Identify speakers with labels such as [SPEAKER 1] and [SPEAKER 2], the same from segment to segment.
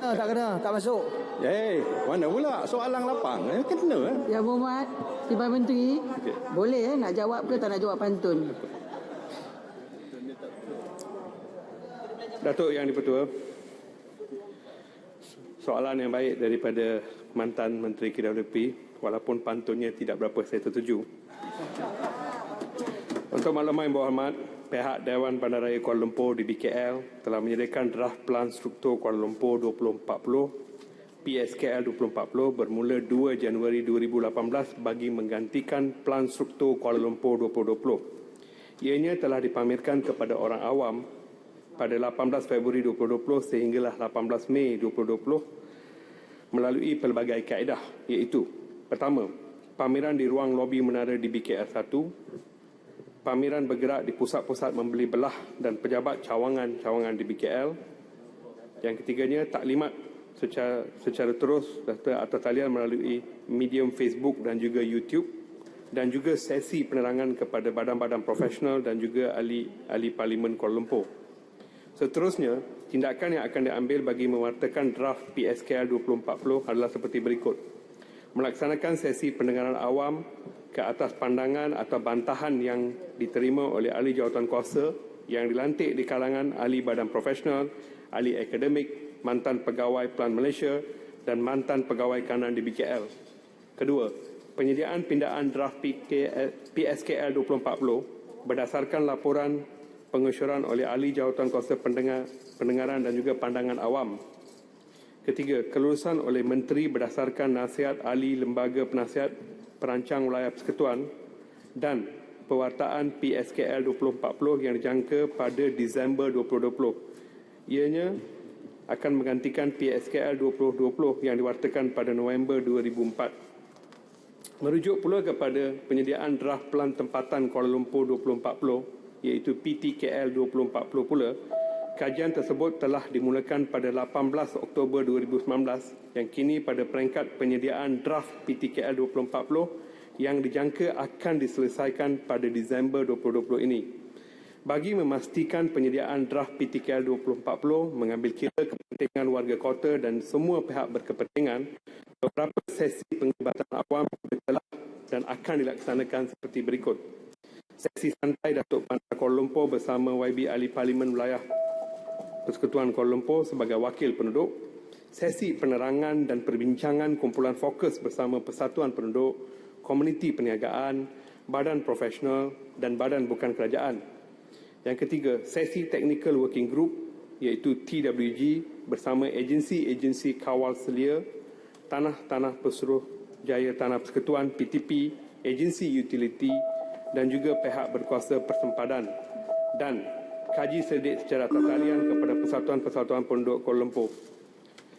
[SPEAKER 1] Tak kena, tak masuk.
[SPEAKER 2] Mana pula soalan lapang? Kena.
[SPEAKER 3] Yang Berhormat, Timbalan Menteri, boleh nak jawab ke tak nak jawab pantun?
[SPEAKER 4] Datuk Yang Dipertua, soalan yang baik daripada mantan Menteri KWP, walaupun pantunnya tidak berapa saya tertuju. Untuk makluman Yang Berhormat, pihak Dewan Bandaraya Kuala Lumpur di BKL telah menyediakan draft Plan Struktur Kuala Lumpur 2040 PSKL 2040 bermula 2 Januari 2018 bagi menggantikan Plan Struktur Kuala Lumpur 2020. Ianya telah dipamerkan kepada orang awam pada 18 Februari 2020 sehinggalah 18 Mei 2020 melalui pelbagai kaedah, iaitu: pertama, pameran di ruang lobi menara di BKL 1, pameran bergerak di pusat-pusat membeli belah dan pejabat cawangan-cawangan di BKL. Yang ketiganya, taklimat secara terus atau talian melalui medium Facebook dan juga YouTube, dan juga sesi penerangan kepada badan-badan profesional dan juga ahli Parlimen Kuala Lumpur. Seterusnya, tindakan yang akan diambil bagi mewartakan draft PSKL 2040 adalah seperti berikut: melaksanakan sesi pendengaran awam ke atas pandangan atau bantahan yang diterima oleh ahli jawatankuasa yang dilantik di kalangan ahli badan profesional, ahli akademik, mantan pegawai Plan Malaysia dan mantan pegawai kanan di BKL. Kedua, penyediaan pindaan draft PSKL 2040 berdasarkan laporan pengesyuran oleh ahli jawatankuasa pendengaran dan juga pandangan awam. Ketiga, kelulusan oleh menteri berdasarkan nasihat ahli lembaga penasihat perancang wilayah persekutuan, dan pewartaan PSKL 2040 yang dijangka pada Disember 2020. Ianya akan menggantikan PSKL 2020 yang diwartakan pada November 2004. Merujuk pula kepada penyediaan draft Pelan Tempatan Kuala Lumpur 2040, iaitu PTKL 2040 pula, kajian tersebut telah dimulakan pada 18 Oktober 2019 yang kini pada peringkat penyediaan draft PTKL 2040 yang dijangka akan diselesaikan pada Disember 2020 ini. Bagi memastikan penyediaan draft PTKL 2040 mengambil kira kepentingan warga kota dan semua pihak berkepentingan, beberapa sesi penglibatan awam telah dan akan dilaksanakan seperti berikut: sesi santai Datuk Bandar Kuala Lumpur bersama YB Ahli Parlimen Wilayah Persekutuan Kuala Lumpur sebagai wakil penduduk, sesi penerangan dan perbincangan kumpulan fokus bersama Persatuan Penduduk, Komuniti Perniagaan, Badan Profesional dan Badan Bukan Kerajaan. Yang ketiga, sesi Technical Working Group iaitu TWG bersama agensi-agensi kawal selia, Tanah Pesuruh Jaya Tanah Persekutuan PTP, agensi utility dan juga pihak berkuasa persempadan, dan kaji sedik secara tatalian kepada Persatuan-Persatuan Penduduk Kuala Lumpur.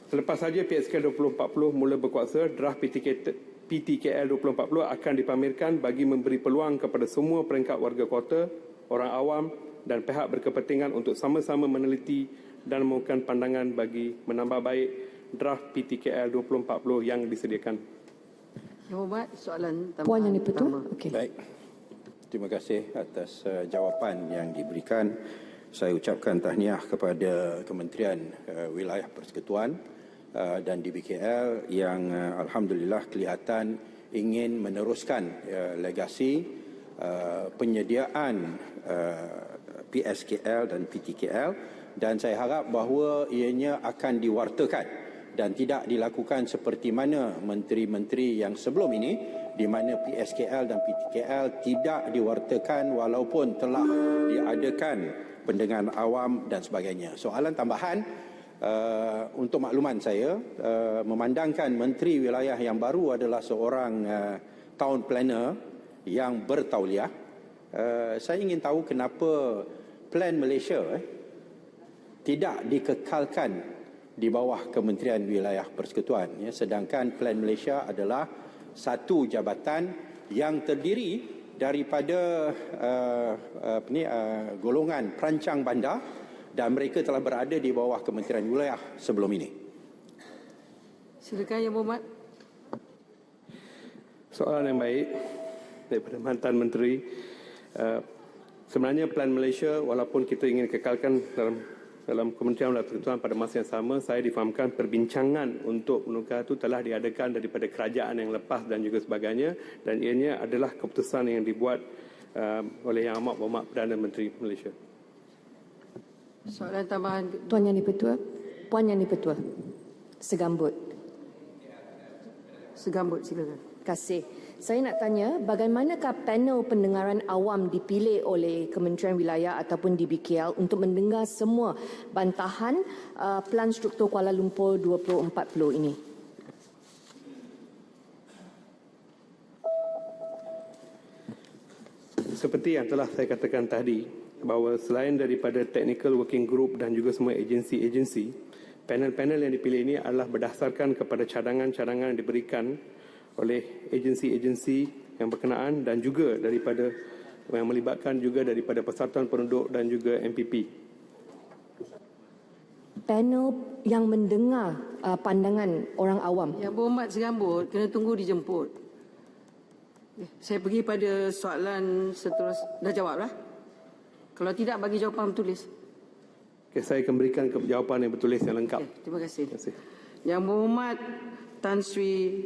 [SPEAKER 4] Selepas saja PSK 2040 mula berkuasa, draft PTKL 2040 akan dipamerkan bagi memberi peluang kepada semua peringkat warga kota, orang awam dan pihak berkepentingan untuk sama-sama meneliti dan memuatkan pandangan bagi menambah baik draft PTKL 2040 yang disediakan.
[SPEAKER 3] Yang Berhormat, soalan tambahan.
[SPEAKER 5] Puan Yang Dipertua. Okay.
[SPEAKER 2] Baik. Terima kasih atas jawapan yang diberikan. Saya ucapkan tahniah kepada Kementerian Wilayah Persekutuan dan DBKL yang alhamdulillah kelihatan ingin meneruskan legasi penyediaan PSKL dan PTKL, dan saya harap bahawa ianya akan diwartakan dan tidak dilakukan seperti mana menteri-menteri yang sebelum ini, di mana PSKL dan PTKL tidak diwartakan walaupun telah diadakan pendengaran awam dan sebagainya. Soalan tambahan untuk makluman saya, memandangkan menteri wilayah yang baru adalah seorang town planner yang bertauliah, saya ingin tahu kenapa Plan Malaysia tidak dikekalkan di bawah Kementerian Wilayah Persekutuan, sedangkan Plan Malaysia adalah satu jabatan yang terdiri daripada golongan perancang bandar dan mereka telah berada di bawah Kementerian Wilayah sebelum ini.
[SPEAKER 3] Silakan Yang Berhormat.
[SPEAKER 4] Soalan yang baik daripada mantan menteri. Sebenarnya Plan Malaysia, walaupun kita ingin kekalkan dalam dalam Kementerian Undang Pertuturan pada masa yang sama, saya difahamkan perbincangan untuk menukar itu telah diadakan daripada kerajaan yang lepas dan juga sebagainya, dan ianya adalah keputusan yang dibuat oleh Yang Amat Berhormat Perdana Menteri Malaysia.
[SPEAKER 3] Soalan tambahan.
[SPEAKER 1] Tuan Yang di-Pertua, Puan Yang di-Pertua, segambut.
[SPEAKER 3] Segambut, silakan.
[SPEAKER 1] Terima kasih. Saya nak tanya, bagaimanakah panel pendengaran awam dipilih oleh Kementerian Wilayah ataupun DBKL untuk mendengar semua bantahan Pelan Struktur Kuala Lumpur 2040 ini?
[SPEAKER 4] Seperti yang telah saya katakan tadi, bahawa selain daripada technical working group dan juga semua agensi-agensi, panel-panel yang dipilih ini adalah berdasarkan kepada cadangan-cadangan yang diberikan oleh agensi-agensi yang berkenaan dan juga daripada yang melibatkan juga daripada Persatuan Penduduk dan juga MPP.
[SPEAKER 1] Panel yang mendengar pandangan orang awam.
[SPEAKER 3] Yang berhormat segambut, kena tunggu dijemput. Saya pergi pada soalan seterusnya. Dah jawab lah. Kalau tidak, bagi jawapan bertulis.
[SPEAKER 4] Okay, saya akan berikan jawapan yang bertulis yang lengkap.
[SPEAKER 3] Terima kasih.
[SPEAKER 4] Terima kasih.
[SPEAKER 3] Yang berhormat Tan Sri